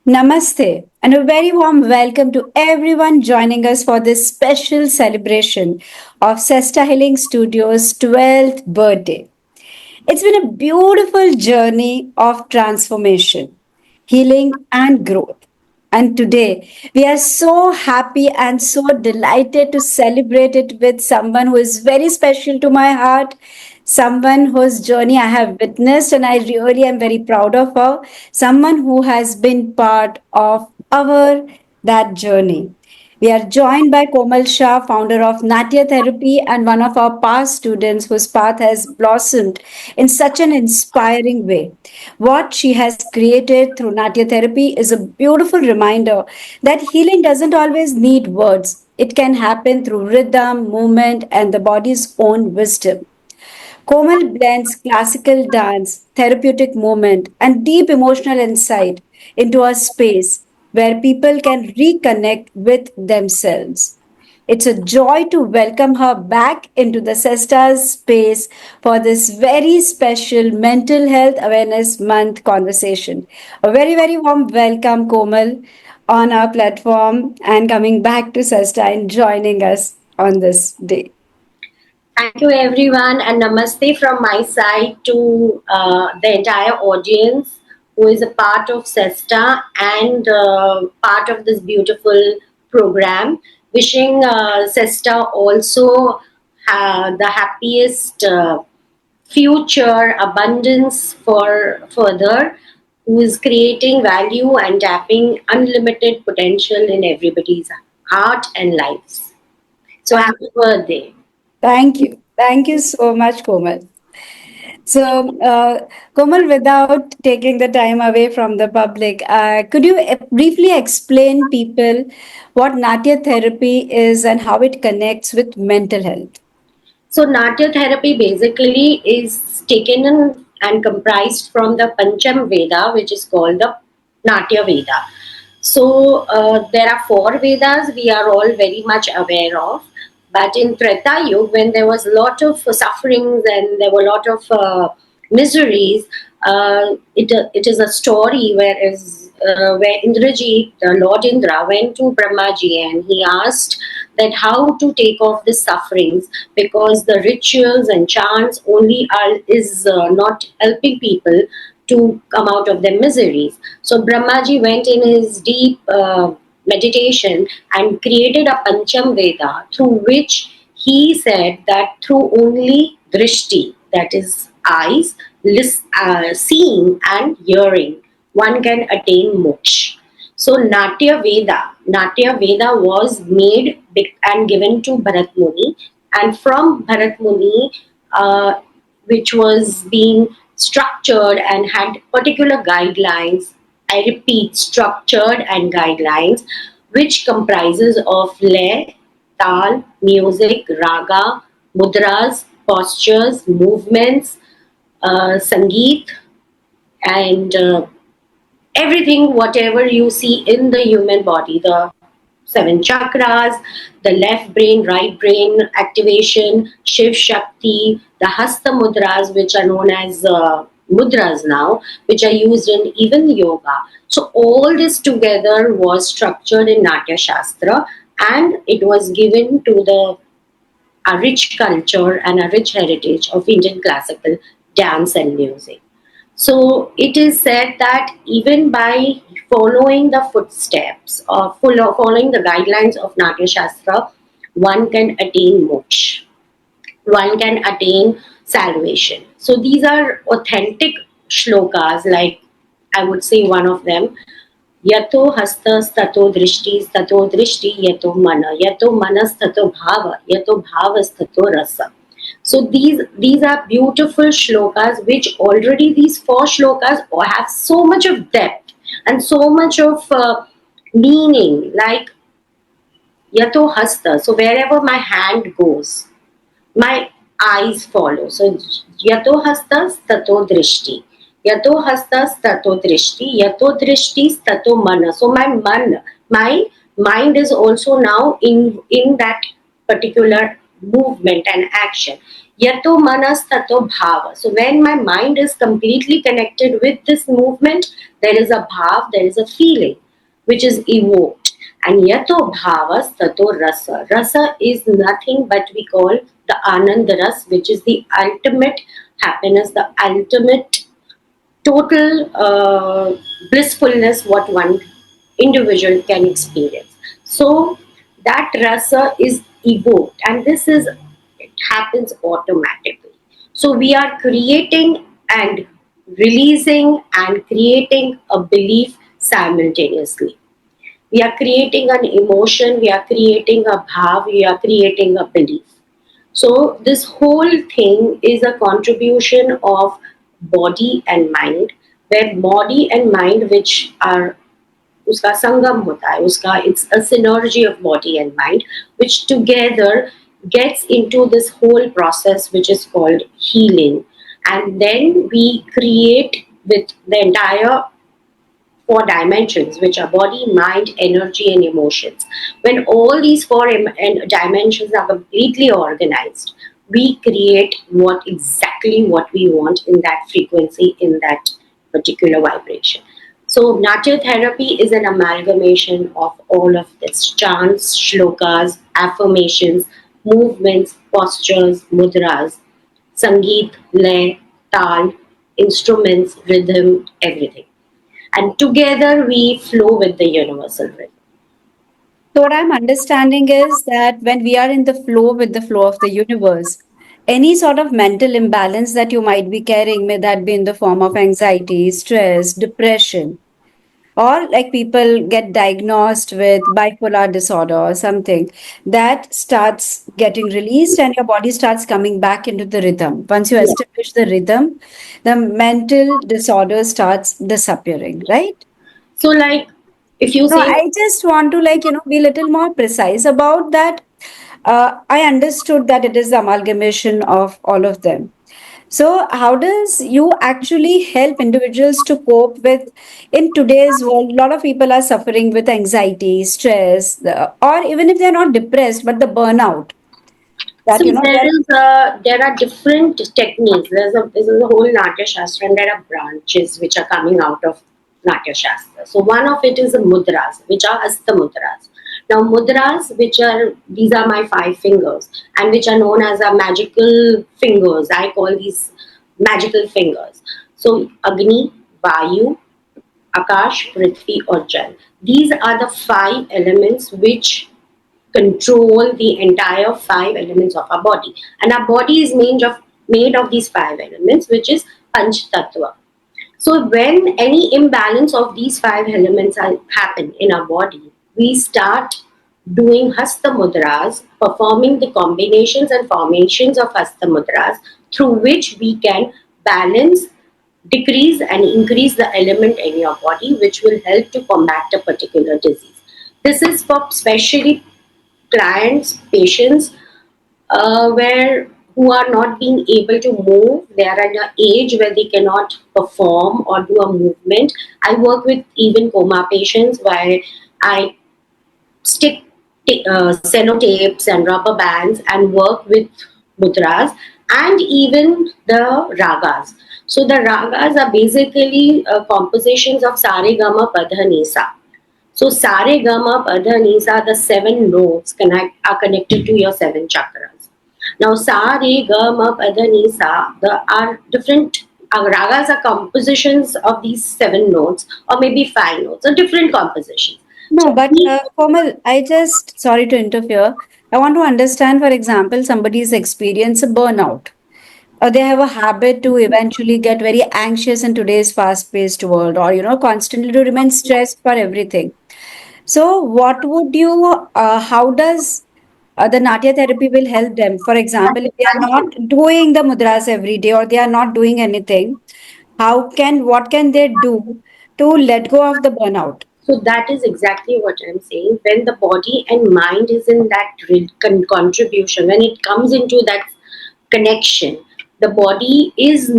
Namaste, and a very warm welcome to everyone joining us for this special celebration of Sesta Healing Studios' 12th birthday. It's been a beautiful journey of transformation, healing, and growth. And today, we are so happy and so delighted to celebrate it with someone who is very special to my heart, someone whose journey I have witnessed, and I really am very proud of her, someone who has been part of our that journey. We are joined by Komal Shah, founder of Natya Therapy and one of our past students whose path has blossomed in such an inspiring way. What she has created through Natya Therapy is a beautiful reminder that healing doesn't always need words. It can happen through rhythm, movement, and the body's own wisdom. Komal blends classical dance, therapeutic movement, and deep emotional insight into a space where people can reconnect with themselves. It's a joy to welcome her back into the Sesta's space for this very special Mental Health Awareness Month conversation. A very, very warm welcome, Komal, on our platform and coming back to Sesta and joining us on this day. Thank you, everyone, and namaste from my side to the entire audience who is a part of SESTA and part of this beautiful program. Wishing SESTA also the happiest future abundance for further, who is creating value and tapping unlimited potential in everybody's heart and lives. So, happy birthday. Thank you. Thank you so much, Komal. Komal, without taking the time away from the public, could you briefly explain people what Natya therapy is and how it connects with mental health? So Natya therapy basically is taken in and comprised from the Pancham Veda, which is called the Natya Veda. So there are four Vedas we are all very much aware of. But in Treta Yuga, when there was a lot of sufferings and there were a lot of miseries, it is a story where Indrajit, Lord Indra, went to Brahmaji and he asked that how to take off the sufferings, because the rituals and chants only is not helping people to come out of their miseries. So Brahmaji went in his deep meditation and created a Pancham Veda, through which he said that through only drishti, that is eyes, seeing and hearing, one can attain moksha. So Natya Veda was made and given to Bharat Muni, and from Bharat Muni, which was being structured and had particular guidelines. I repeat, structured and guidelines, which comprises of lay, tal, music, raga, mudras, postures, movements, sangeet, and everything, whatever you see in the human body, the seven chakras, the left brain, right brain activation, Shiv Shakti, the Hasta mudras, which are known as mudras now, which are used in even yoga. So all this together was structured in Natya Shastra, and it was given to the a rich culture and a rich heritage of Indian classical dance and music. So it is said that even by following the footsteps or following the guidelines of Natya Shastra, one can attain moksha, one can attain salvation. So these are authentic shlokas, like I would say one of them. Yato hastas tato drishti yato mana, yato manas tato bhava, yato bhavas tato rasa. So these are beautiful shlokas, which already these four shlokas have so much of depth and so much of meaning. Like yato hasta, so wherever my hand goes, my eyes follow. So yato hastas tato drishti. Yato hastas tato drishti. Yato drishti tato mana. So my mind is also now in that particular movement and action. Yato manas tato bhava. So when my mind is completely connected with this movement, there is a bhav, there is a feeling which is evoked. And yato bhavas tato rasa. Rasa is nothing but we call the anand ras, which is the ultimate happiness, the ultimate total blissfulness what one individual can experience. So that rasa is evoked, and this is it happens automatically. So we are creating and releasing and creating a belief simultaneously. We are creating an emotion, we are creating a bhav, we are creating a belief. So this whole thing is a contribution of body and mind, where body and mind, which are उसका संगम होता है उसका it's a synergy of body and mind which together gets into this whole process which is called healing, and then we create with the entire four dimensions, which are body, mind, energy, and emotions. When all these four dimensions are completely organized, we create what exactly what we want in that frequency, in that particular vibration. So, Natya therapy is an amalgamation of all of this chants, shlokas, affirmations, movements, postures, mudras, sangeet, lay, tal, instruments, rhythm, everything, and together we flow with the universal rhythm. So, what I'm understanding is that when we are in the flow with the flow of the universe, any sort of mental imbalance that you might be carrying, may that be in the form of anxiety, stress, depression, or like people get diagnosed with bipolar disorder or something, that starts getting released and your body starts coming back into the rhythm. Once you Yeah. establish the rhythm, the mental disorder starts disappearing, right? So, like, if you No, say, I just want to be a little more precise about that. I understood that it is the amalgamation of all of them. So, how does you actually help individuals to cope with in today's world? A lot of people are suffering with anxiety, stress, or even if they're not depressed, but the burnout. That see, they're there are different techniques. This is a whole Natya Shastra, and there are branches which are coming out of Natya Shastra. So one of it is the mudras, which are hasta mudras. Now mudras, which are these are my five fingers, and which are known as a magical fingers. I call these magical fingers. So Agni, Vayu, Akash, Prithvi, or Jal. These are the five elements which control the entire five elements of our body. And our body is made of these five elements, which is Panch Tattva. So when any imbalance of these five elements happen in our body, we start doing Hasta Mudras, performing the combinations and formations of Hasta Mudras through which we can balance, decrease and increase the element in your body, which will help to combat a particular disease. This is for specially clients, patients, where who are not being able to move. They are at an age where they cannot perform or do a movement. I work with even coma patients where I stick cellotapes and rubber bands and work with mudras and even the ragas. So the ragas are basically compositions of sare gama padha nisa. So sare gama padha nisa, the seven notes are connected to your seven chakras. Now sare gama padha nisa, the are different ragas are compositions of these seven notes or maybe five notes or different compositions. no, So but Komal, I just sorry to interfere. I want to understand, for example, somebody's experience a burnout. Or they have a habit to eventually get very anxious in today's fast-paced world, or constantly to remain stressed for everything. So, what would you? How does the Natya therapy will help them? For example, if they are not doing the mudras every day, or they are not doing anything, what can they do to let go of the burnout? So that is exactly what I'm saying. When the body and mind is in that contribution, when it comes into that connection, the body is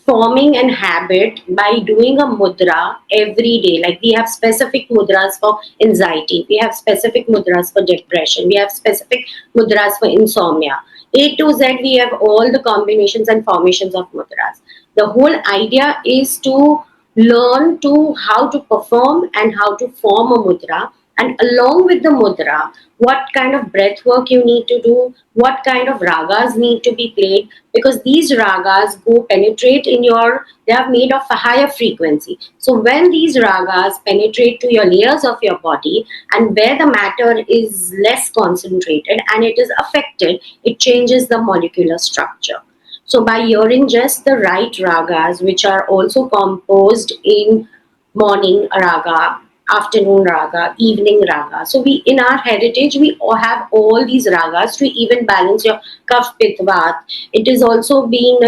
forming an habit by doing a mudra every day. Like we have specific mudras for anxiety, we have specific mudras for depression, we have specific mudras for insomnia. A to Z, we have all the combinations and formations of mudras. The whole idea is to learn to how to perform and how to form a mudra, and along with the mudra, what kind of breath work you need to do, what kind of ragas need to be played, because these ragas go penetrate in your, they are made of a higher frequency. So when these ragas penetrate to your layers of your body, and where the matter is less concentrated and it is affected, it changes the molecular structure. So by hearing just the right ragas, which are also composed in morning raga, afternoon raga, evening raga. So we, in our heritage, we all have all these ragas to even balance your kaf pit vat. It is also being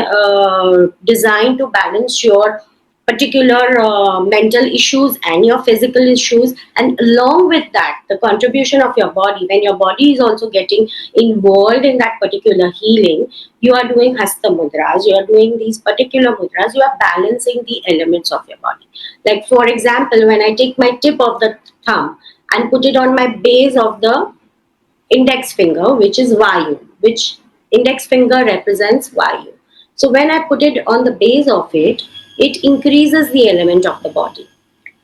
designed to balance your particular mental issues and your physical issues, and along with that the contribution of your body, when your body is also getting involved in that particular healing, you are doing hasta mudras, you are doing these particular mudras, you are balancing the elements of your body. Like for example, when I take my tip of the thumb and put it on my base of the index finger, which is Vayu, which index finger represents Vayu. So when I put it on the base of it, it increases the element of the body.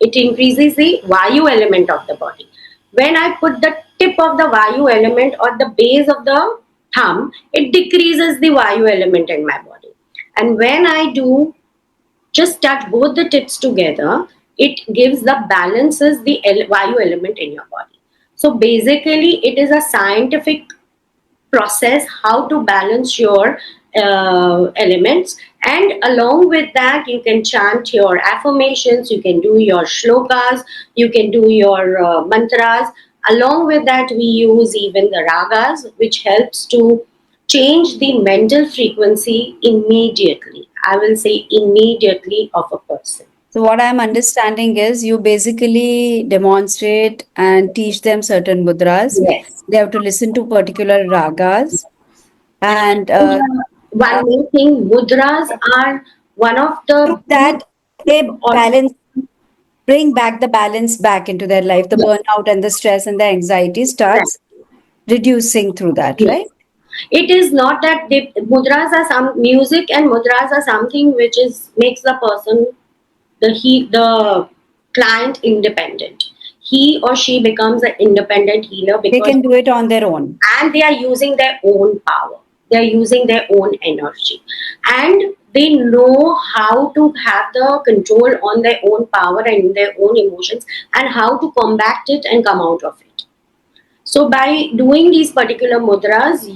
It increases the Vayu element of the body. When I put the tip of the Vayu element on the base of the thumb, it decreases the Vayu element in my body. And when I do just touch both the tips together, it gives the balances the Vayu element in your body. So basically, it is a scientific process how to balance your elements, and along with that you can chant your affirmations, you can do your shlokas, you can do your mantras. Along with that we use even the ragas, which helps to change the mental frequency immediately, I will say immediately, of a person. So what I'm understanding is you basically demonstrate and teach them certain mudras. Yes. They have to listen to particular ragas, and One more thing, mudras are one of through the that they or balance, bring back the balance back into their life. The burnout and the stress and the anxiety starts reducing through that, yes. right? It is not that they, mudras are some music, and mudras are something which is makes the person, the client independent. He or she becomes an independent healer They because, can do it on their own. and they are using their own power. They are using their own energy, and they know how to have the control on their own power and their own emotions, and how to combat it and come out of it. So by doing these particular mudras,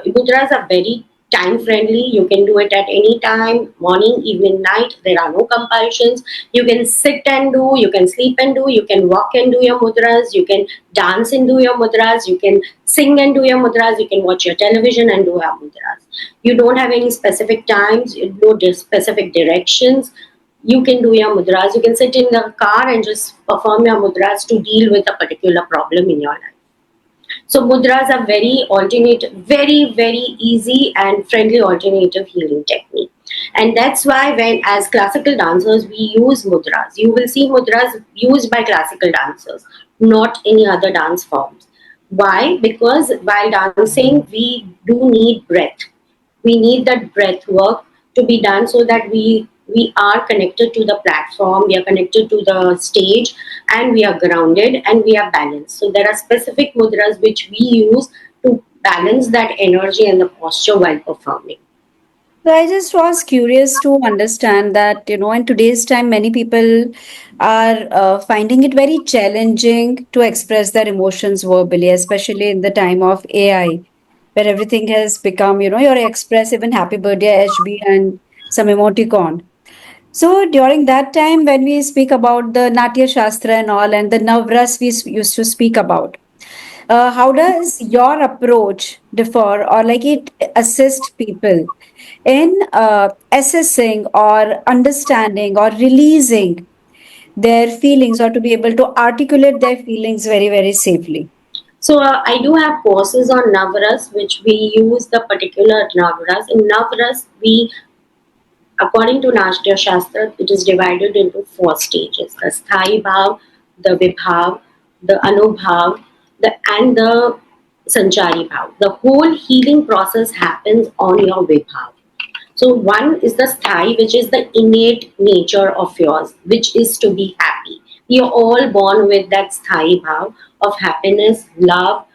mudras are very time friendly. You can do it at any time, morning, evening, night. There are no compulsions. You can sit and do, you can sleep and do, you can walk and do your mudras, you can dance and do your mudras, you can sing and do your mudras, you can watch your television and do your mudras. You don't have any specific times, no specific directions. You can do your mudras. You can sit in the car and just perform your mudras to deal with a particular problem in your life. So mudras are very alternative, very, very easy and friendly alternative healing technique. And that's why when as classical dancers we use mudras. You will see mudras used by classical dancers, not any other dance forms. Why? Because while dancing we do need breath. We need that breath work to be done so that we are connected to the platform, we are connected to the stage, and we are grounded and we are balanced. So there are specific mudras which we use to balance that energy and the posture while performing. So I just was curious to understand that, in today's time, many people are finding it very challenging to express their emotions verbally, especially in the time of AI, where everything has become, your express even happy birthday, HB, and some emoticon. So during that time, when we speak about the Natya Shastra and all, and the Navras we used to speak about, how does your approach differ, or like it assist people in assessing or understanding or releasing their feelings, or to be able to articulate their feelings very, very safely? So I do have courses on Navras, which we use the particular Navras. In Navras, we, according to Natya Shastra, it is divided into four stages: the Sthai Bhav, the Vibhav, the Anubhav, and the Sanchari Bhav. The whole healing process happens on your Vibhav. So one is the sthai, which is the innate nature of yours, which is to be happy. We are all born with that sthai bhav of happiness, love,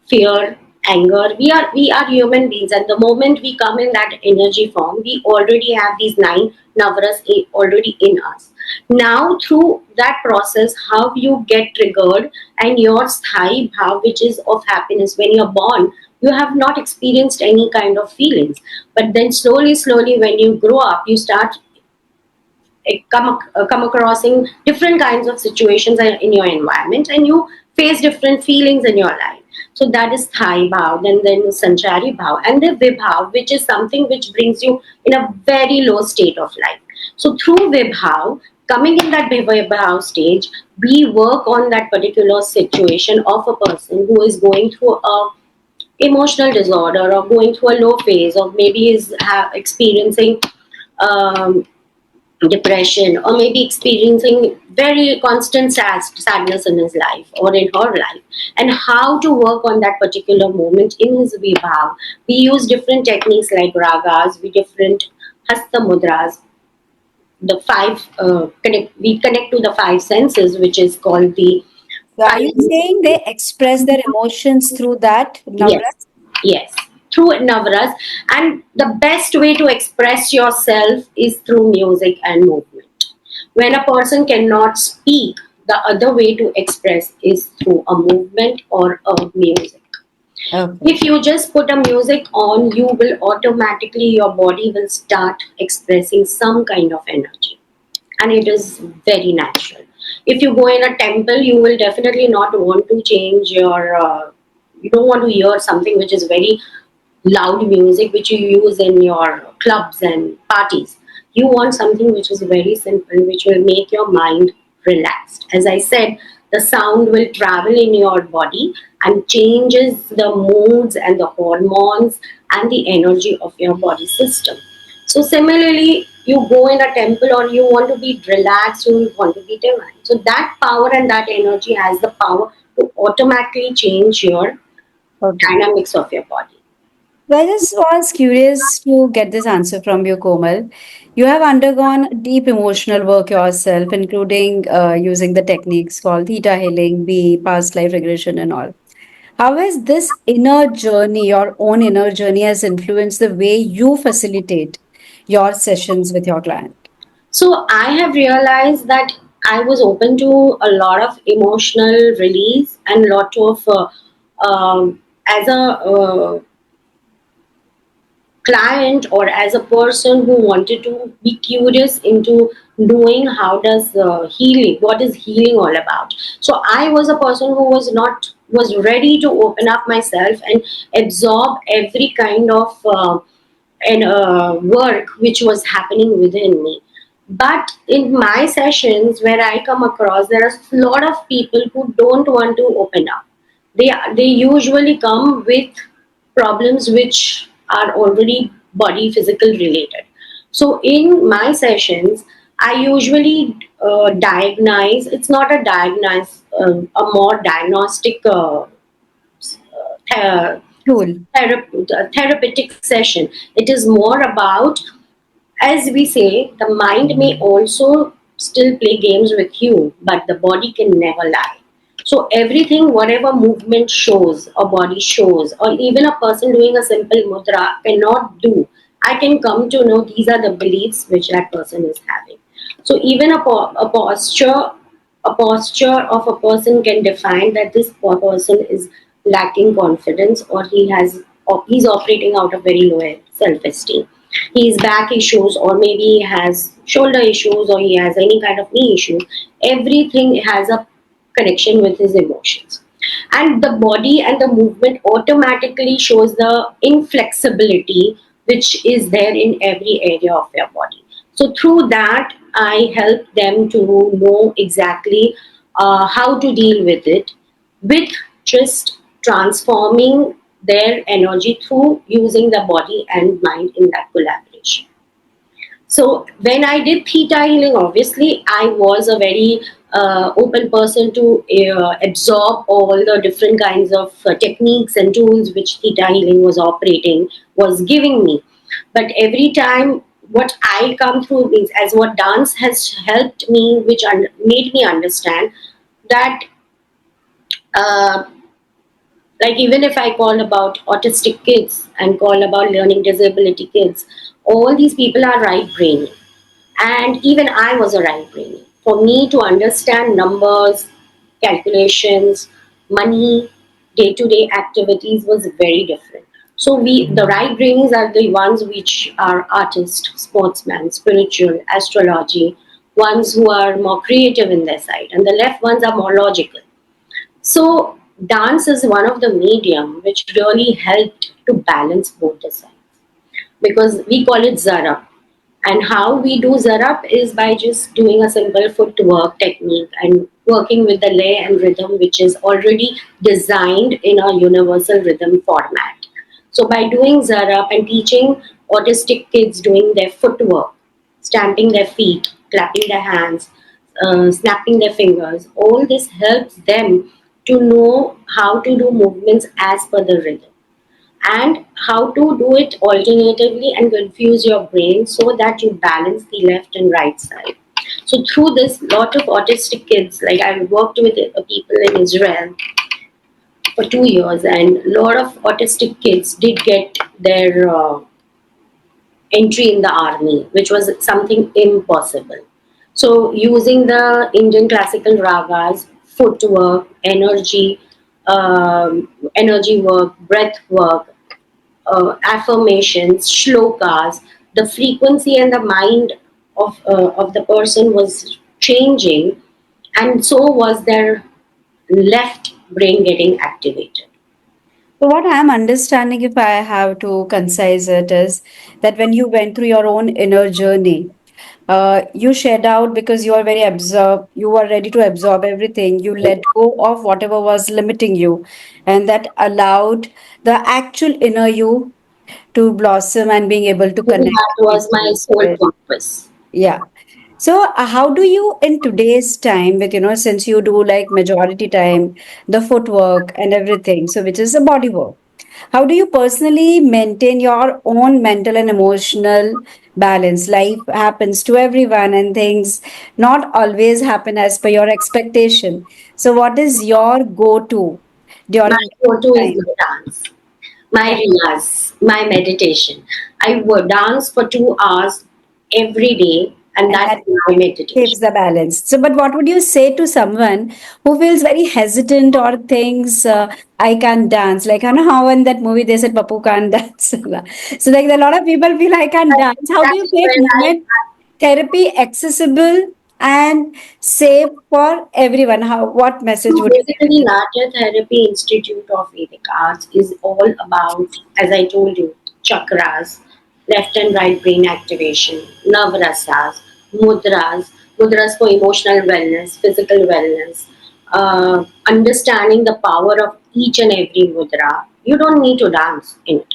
fear, anger. We are human beings, and the moment we come in that energy form, we already have these nine navaras already in us. Now, through that process, how you get triggered, and your sthai bhav, which is of happiness, when you're born, you have not experienced any kind of feelings. But then slowly, when you grow up, you start come across in different kinds of situations in your environment, and you face different feelings in your life. So that is Thai Bhav, then Sanchari Bhav, and the Vibhav, which is something which brings you in a very low state of life. So through Vibhav, coming in that Vibhav stage, we work on that particular situation of a person who is going through a emotional disorder, or going through a low phase, or maybe is experiencing um, depression, or maybe experiencing very constant sadness in his life or in her life, and how to work on that particular moment in his vibhav. We use different techniques like ragas, we different hasta mudras, the five we connect to the five senses, which is called the So are five. you saying they express their emotions through that Yes, Navrat? yes, through Navras. And the best way to express yourself is through music and movement. When a person cannot speak, the other way to express is through a movement or a music. Okay. If you just put a music on, you will automatically, your body will start expressing some kind of energy, and it is very natural. If you go in a temple, you will definitely not want to change your you don't want to hear something which is very loud music which you use in your clubs and parties. You want something which is very simple, which will make your mind relaxed. As I said, the sound will travel in your body and changes the moods and the hormones and the energy of your body system. So similarly, you go in a temple, or you want to be relaxed, you want to be divine. So that power and that energy has the power to automatically change your Okay. dynamics of your body. So I just was curious to get this answer from you, Komal. You have undergone deep emotional work yourself, including using the techniques called theta healing, B, past life regression, and all. How has this inner journey, your own inner journey, has influenced the way you facilitate your sessions with your client? So I have realized that I was open to a lot of emotional release and lot of as a client, or as a person who wanted to be curious into knowing how does healing, what is healing all about. So I was a person who was ready to open up myself and absorb every kind of work which was happening within me. But in my sessions, where I come across, there are a lot of people who don't want to open up. They usually come with problems which are already body physical related. So in my sessions, I usually diagnose. It's not a diagnose, a more diagnostic uh, Tool. therapeutic session. It is more about, as we say, the mind may also still play games with you, but the body can never lie. So everything, whatever movement shows, or body shows, or even a person doing a simple mudra cannot do, I can come to know these are the beliefs which that person is having. So even a posture of a person can define that this person is lacking confidence, or or he's operating out of very low self-esteem. His back issues, or maybe he has shoulder issues, or he has any kind of knee issues. Everything has a connection with his emotions, and the body and the movement automatically shows the inflexibility which is there in every area of your body. So through that, I help them to know exactly how to deal with it, with just transforming their energy through using the body and mind in that collaboration. So when I did theta healing, obviously I was a very open person to absorb all the different kinds of techniques and tools which theta healing was giving me. But every time what I come through means as what dance has helped me, which made me understand that uh, like even if I call about autistic kids and call about learning disability kids, all these people are right brainy, and even I was a right brainy. For me to understand numbers, calculations, money, day to day activities was very different. So the right brainies are the ones which are artists, sportsmen, spiritual, astrology, ones who are more creative in their side, and the left ones are more logical. So dance is one of the medium which really helped to balance both the sides, because we call it Zarab. And how we do Zarab is by just doing a simple footwork technique and working with the lay and rhythm, which is already designed in a universal rhythm format. So by doing Zarab and teaching autistic kids doing their footwork, stamping their feet, clapping their hands, snapping their fingers, all this helps them to know how to do movements as per the rhythm, and how to do it alternatively and confuse your brain so that you balance the left and right side. So through this, lot of autistic kids, like I worked with people in Israel for 2 years, and a lot of autistic kids did get their entry in the army, which was something impossible. So using the Indian classical ragas, footwork, energy work, breath work, affirmations, shlokas, the frequency and the mind of the person was changing, and so was their left brain getting activated. So, what I'm understanding, if I have to concise it, is that when you went through your own inner journey, you shed out because you are very absorb, you were ready to absorb everything. You let go of whatever was limiting you, and that allowed the actual inner you to blossom and being able to Maybe connect that was my with sole it. purpose. Yeah. So, how do you, in today's time, with since you do like majority time, the footwork and everything, so which is the body work, how do you personally maintain your own mental and emotional balance? Life happens to everyone, and things not always happen as per your expectation. So, what is your go-to My during go-to that is time? my dance, my Yeah. riyaz, my meditation. I would dance for 2 hours every day, and And that's that my meditation. keeps the balance. So, but what would you say to someone who feels very hesitant or thinks, I can't dance? Like, I know how in that movie they said Papu can't dance. So, like, a lot of people feel I can't dance. How do you That's make where movement therapy accessible and safe for everyone? What message So would you give basically, to them? Natya Therapy Institute of Vedic Arts is all about, as I told you, chakras, left and right brain activation, navrasas, mudras, mudras for emotional wellness, physical wellness, understanding the power of each and every mudra. You don't need to dance in it.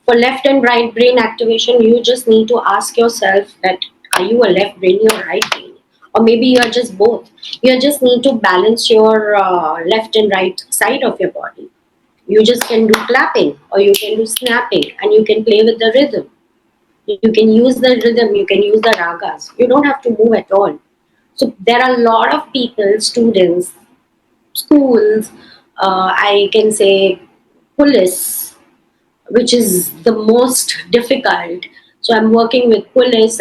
For left and right brain activation, you just need to ask yourself that are you a left brainy or right brainy? Or maybe you are just both. You just need to balance your left and right side of your body. You just can do clapping or you can do snapping and you can play with the rhythm. You can use the rhythm, you can use the ragas. You don't have to move at all. So there are a lot of people, students, schools, I can say police, which is the most difficult. So I'm working with police,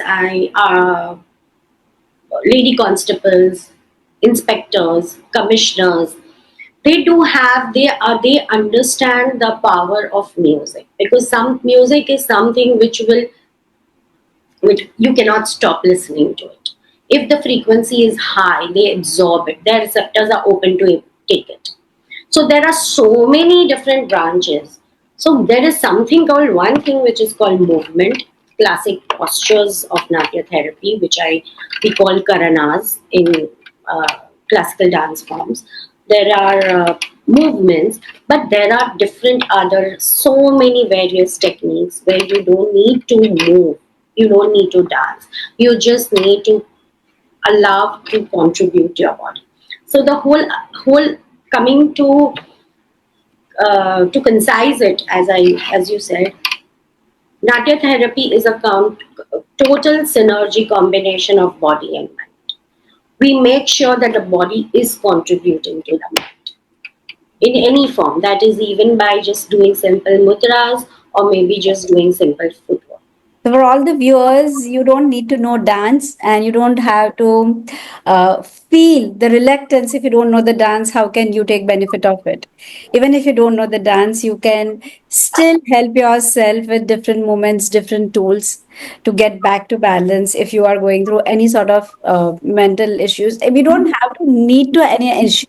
lady constables, inspectors, commissioners. They understand the power of music, because some music is something which you cannot stop listening to it. If the frequency is high, they absorb it. Their receptors are open to take it. So there are so many different branches. So there is something called one thing which is called movement, classic postures of Natya therapy, which we call karanas in classical dance forms. There are movements, but there are different other so many various techniques where you don't need to move. You don't need to dance. You just need to allow to contribute to your body. So the whole coming to concise it, as you said, Natya therapy is a total synergy combination of body and mind. We make sure that the body is contributing to the mind in any form. That is even by just doing simple mudras or maybe just doing simple footwork. So for all the viewers, you don't need to know dance and you don't have to feel the reluctance. If you don't know the dance, how can you take benefit of it? Even if you don't know the dance, you can still help yourself with different movements, different tools to get back to balance if you are going through any sort of mental issues. We don't have to need to any issue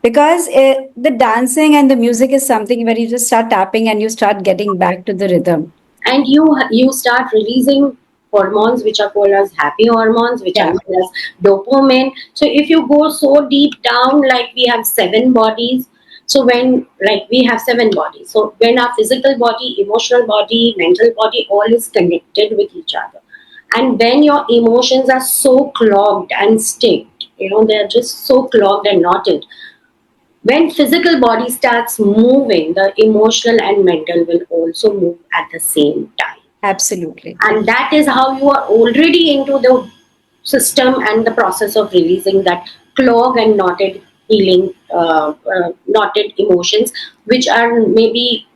because the dancing and the music is something where you just start tapping and you start getting back to the rhythm. And you start releasing hormones which are called as happy hormones, which are Yeah. known as dopamine. So if you go so deep down, like we have seven bodies, so when like we have seven bodies, so when our physical body, emotional body, mental body, all is connected with each other, and when your emotions are so clogged and sticked, they're just so clogged and knotted, when physical body starts moving, the emotional and mental will also move at the same time. Absolutely. And that is how you are already into the system and the process of releasing that clog and knotted healing, knotted emotions, which are maybe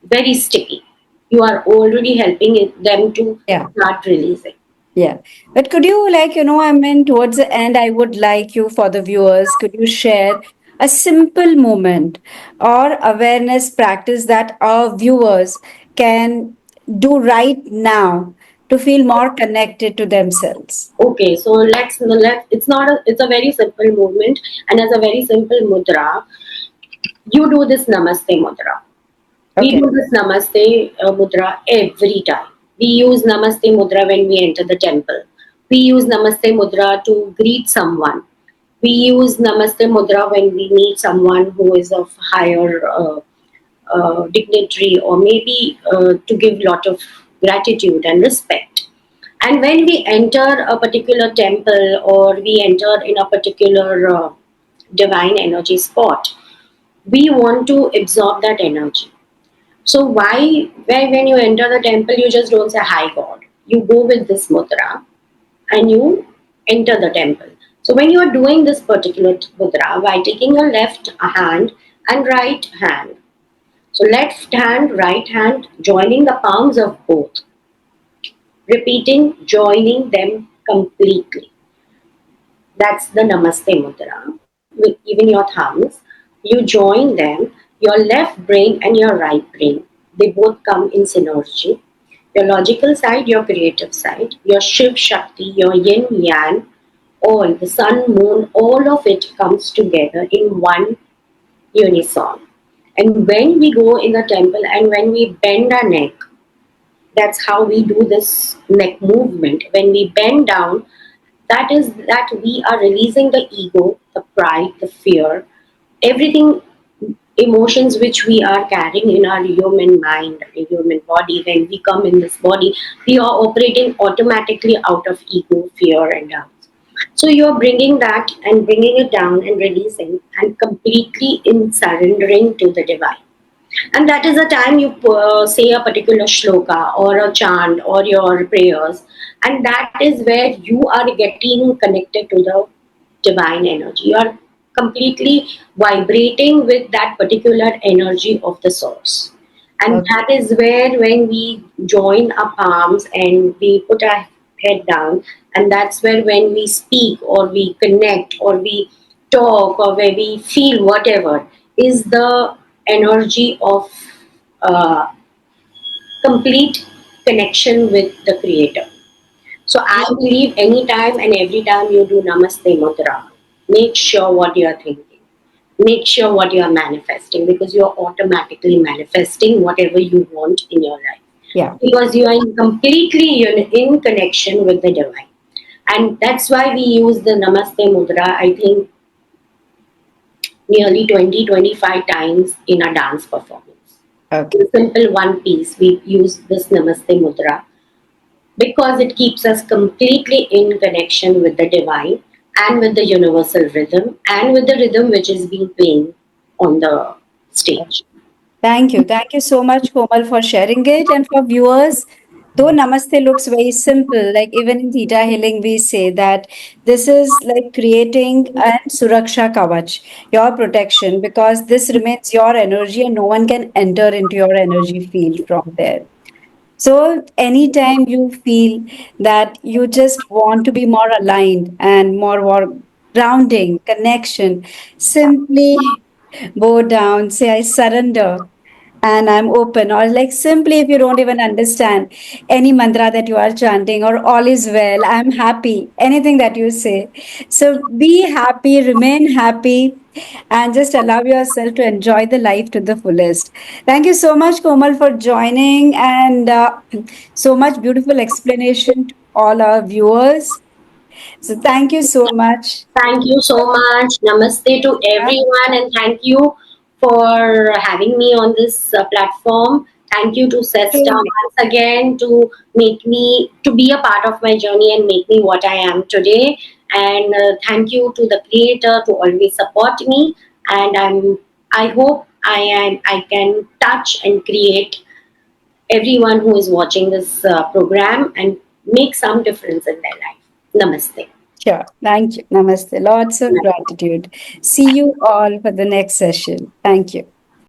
very sticky. You are already helping them to Yeah. start releasing. Yeah. But could you, like, I mean, towards the end, I would like you, for the viewers, could you share a simple moment or awareness practice that our viewers can do right now to feel more connected to themselves? Okay, so let's it's a very simple movement, and as a very simple mudra, you do this namaste mudra. We Okay. do this namaste mudra every time. We use namaste mudra when we enter the temple. We use namaste mudra to greet someone. We use namaste mudra when we meet someone who is of higher dignitary, or maybe to give lot of gratitude and respect. And when we enter a particular temple, or we enter in a particular divine energy spot, we want to absorb that energy. So when you enter the temple, you just don't say hi God. You go with this mudra and you enter the temple. So when you are doing this particular mudra, by taking your left hand and right hand, so left hand, right hand, joining the palms of both, repeating, joining them completely. That's the Namaste Mudra. With even your thumbs, you join them, your left brain and your right brain. They both come in synergy. Your logical side, your creative side, your Shiv Shakti, your Yin Yang, all the sun, moon, all of it comes together in one unison. And when we go in the temple and when we bend our neck, that's how we do this neck movement. When we bend down, that is that we are releasing the ego, the pride, the fear, everything, emotions which we are carrying in our human mind, human body. When we come in this body, we are operating automatically out of ego, fear, and doubts. So you are bringing that and bringing it down and releasing and completely in surrendering to the divine. And that is the time you say a particular shloka or a chant or your prayers, and that is where you are getting connected to the divine energy. You are completely vibrating with that particular energy of the source. And Okay. that is where, when we join our palms and we put our head down, and that's where, when we speak or we connect or we talk or where we feel whatever, is the energy of uh, complete connection with the creator. So I believe anytime and every time you do Namaste Mudra, make sure what you are thinking. Make sure what you are manifesting, because you are automatically manifesting whatever you want in your life. Yeah. Because you are completely in connection with the divine. And that's why we use the Namaste Mudra, I think, nearly 20-25 times in a dance performance. Okay. In simple one piece, we use this Namaste Mudra because it keeps us completely in connection with the divine and with the universal rhythm and with the rhythm which is being playing on the stage. Thank you. Thank you so much, Komal, for sharing it. And for viewers, though Namaste looks very simple, like even in Theta Healing, we say that this is like creating an Suraksha Kavach, your protection, because this remains your energy and no one can enter into your energy field from there. So, anytime you feel that you just want to be more aligned and more grounding, connection, simply bow down, say, I surrender and I'm open. Or, like, simply, if you don't even understand any mantra that you are chanting, or all is well, I'm happy, anything that you say. So, be happy, remain happy, and just allow yourself to enjoy the life to the fullest. Thank you so much, Komal, for joining, and so much beautiful explanation to all our viewers. So, thank you so much. Thank you so much. Namaste to Yeah, everyone, and thank you for having me on this platform. Thank you to Sesta same. once again to make me to be a part of my journey and make me what I am today. And thank you to the creator to always support me. And I hope I can touch and create everyone who is watching this program and make some difference in their life. Namaste. Sure. Thank you. Namaste. Lots of gratitude. See you all for the next session. Thank you.